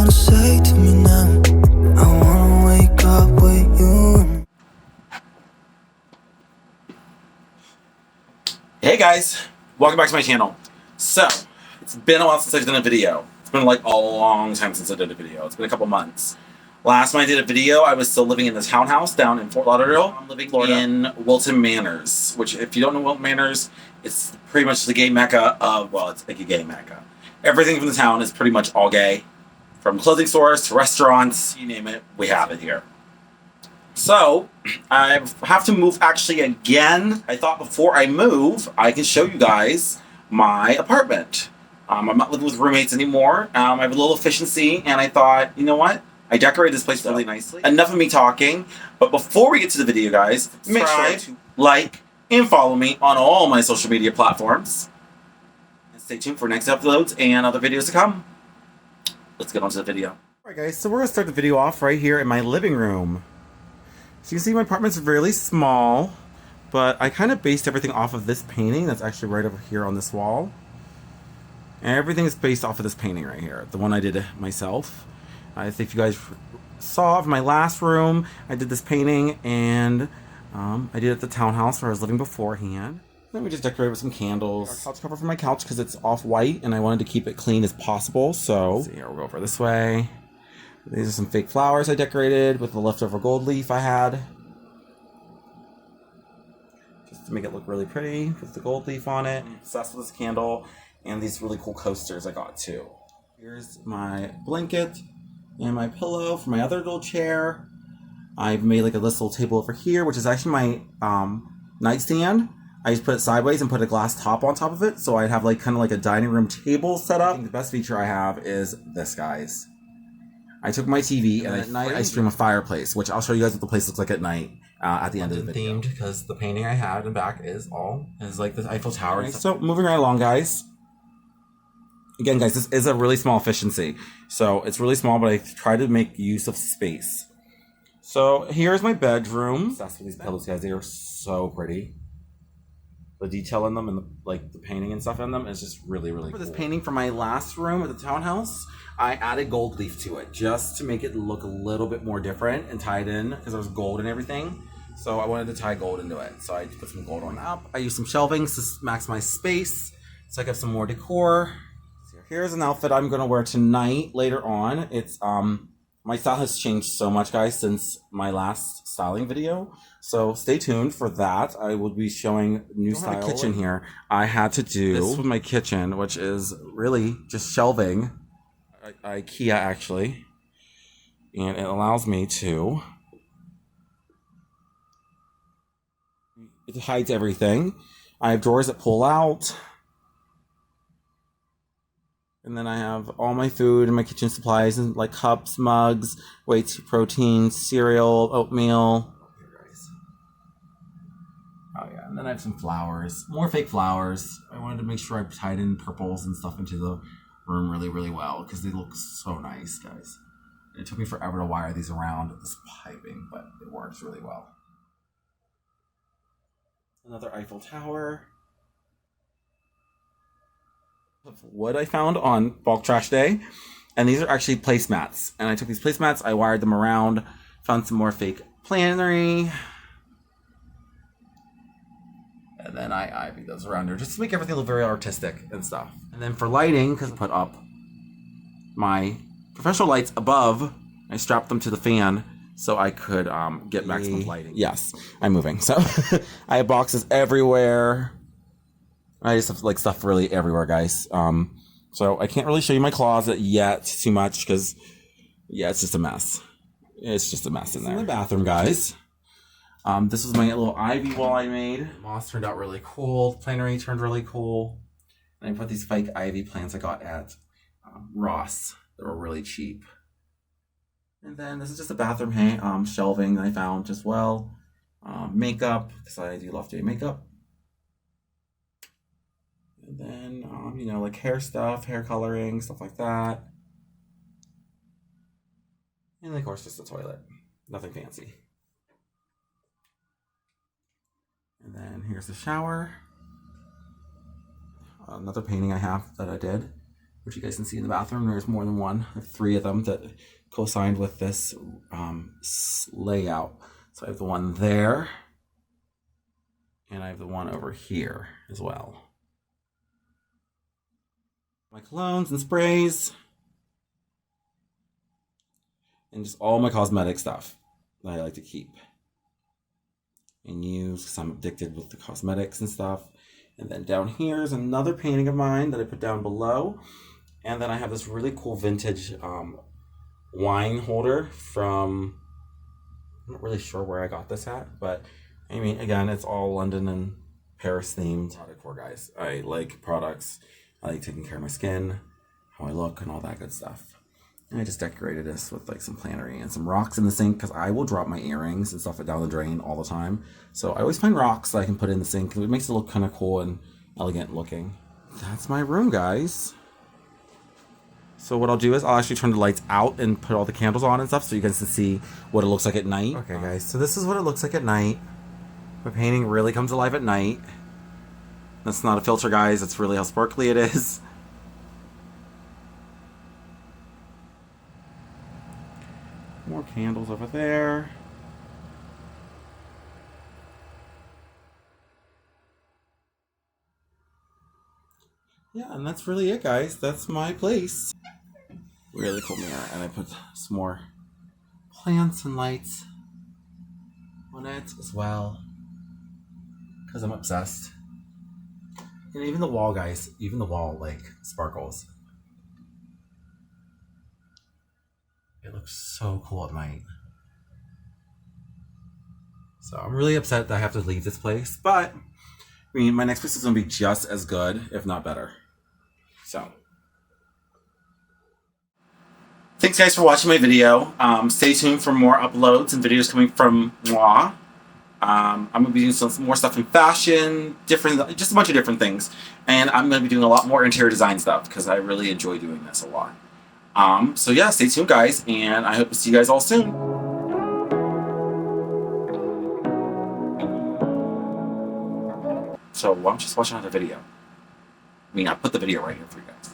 wanna say to me now? I wanna wake up with you. Hey guys, welcome back to my channel. So, it's been a while since I've done a video. It's been like a long time since I did a video. It's been a couple months. Last time I did a video, I was still living in the townhouse down in Fort Lauderdale. I'm living in Wilton Manors, which if you don't know Wilton Manors, it's pretty much the gay mecca of, well, it's like a gay mecca. Everything from the town is pretty much all gay. From clothing stores to restaurants, you name it, we have it here. So, I have to move actually again. I thought before I move, I can show you guys my apartment. I'm not living with roommates anymore. I have a little efficiency, and I thought, you know what? I decorated this place really nicely. Enough of me talking, but before we get to the video, guys, make sure to like and follow me on all my social media platforms. And stay tuned for next uploads and other videos to come. Let's get on to the video. Alright guys, so we're going to start the video off right here in my living room. So you can see my apartment's really small, but I kind of based everything off of this painting that's actually right over here on this wall. And everything is based off of this painting right here, the one I did myself. I think if you guys saw of my last room, I did this painting, and I did it at the townhouse where I was living beforehand. Then we just decorated with some candles. Couch cover for my couch because it's off-white, and I wanted to keep it clean as possible. So let's see here, we'll go over this way. These are some fake flowers I decorated with the leftover gold leaf I had. Just to make it look really pretty with the gold leaf on it. I'm obsessed with this candle and these really cool coasters I got too. Here's my blanket and my pillow for my other little chair. I've made like a little table over here, which is actually my nightstand. I just put it sideways and put a glass top on top of it, so I'd have like kind of like a dining room table set up. I think the best feature I have is this, guys. I took my TV and at night I stream a fireplace, which I'll show you guys what the place looks like at night at the end of the video. Themed because the painting I had in the back is like the Eiffel Tower. So moving right along, guys. Again, guys, this is a really small efficiency. So it's really small, but I try to make use of space. So here's my bedroom. I'm obsessed with these pillows, guys. They are so pretty. The detail in them and the painting and stuff in them is just really, really cool. For this painting from my last room at the townhouse, I added gold leaf to it just to make it look a little bit more different and tied in because there was gold and everything. So I wanted to tie gold into it. So I put some gold on up. I used some shelving to maximize space so I have some more decor. Here's an outfit I'm gonna wear tonight later on. It's my style has changed so much, guys, since my last styling video. So stay tuned for that. I will be showing new style. Kitchen here. I had to do this with my kitchen, which is really just shelving. IKEA actually, and it allows me to. It hides everything. I have drawers that pull out. And then I have all my food and my kitchen supplies and like cups, mugs, whey protein, cereal, oatmeal. Oh yeah, and then I have some flowers, more fake flowers. I wanted to make sure I tied in purples and stuff into the room really, really well because they look so nice, guys. And it took me forever to wire these around this piping, but it works really well. Another Eiffel Tower. Of wood I found on bulk trash day, and these are actually placemats, and I took these placemats, I wired them around, found some more fake planery, and then I ivied those around here just to make everything look very artistic and stuff. And then for lighting, because I put up my professional lights above, I strapped them to the fan so I could get maximum lighting. Yes, I'm moving, so I have boxes everywhere. I just have like stuff really everywhere, guys. So I can't really show you my closet yet too much because, yeah, it's just a mess. It's just a mess in there. In the bathroom, guys. This was my little ivy wall I made. Moss turned out really cool. Planery turned really cool. And I put these fake ivy plants I got at Ross. They were really cheap. And then this is just a bathroom shelving I found as well. Makeup, because I do love doing makeup. And then, you know, like hair stuff, hair coloring, stuff like that. And of course, just a toilet. Nothing fancy. And then here's the shower. Another painting I have that I did. which you guys can see in the bathroom. There's more than one. I have 3 of them that co-signed with this layout. So I have the one there, and I have the one over here as well. My colognes and sprays, and just all my cosmetic stuff that I like to keep and use because I'm addicted with the cosmetics and stuff. And then down here is another painting of mine that I put down below. And then I have this really cool vintage wine holder from, I'm not really sure where I got this at, but I mean, again, it's all London and Paris themed. Product for guys. I like products. I like taking care of my skin, how I look, and all that good stuff. And I just decorated this with like some planery and some rocks in the sink because I will drop my earrings and stuff down the drain all the time. So I always find rocks that I can put in the sink. It makes it look kind of cool and elegant looking. That's my room, guys. So what I'll do is I'll actually turn the lights out and put all the candles on and stuff so you guys can see what it looks like at night. Okay, guys, so this is what it looks like at night. My painting really comes alive at night. That's not a filter, guys. That's really how sparkly it is. More candles over there. Yeah, and that's really it, guys. That's my place. Really cool mirror, and I put some more plants and lights on it as well because I'm obsessed. And even the wall, guys, even the wall like sparkles. It looks so cool at night. So I'm really upset that I have to leave this place, but I mean, my next place is gonna be just as good, if not better. So thanks guys for watching my video. Stay tuned for more uploads and videos coming from moi. I'm going to be doing some more stuff in fashion, just a bunch of different things. And I'm going to be doing a lot more interior design stuff because I really enjoy doing this a lot. So yeah, stay tuned guys, and I hope to see you guys all soon. So why don't you just watch another video? I mean, I put the video right here for you guys.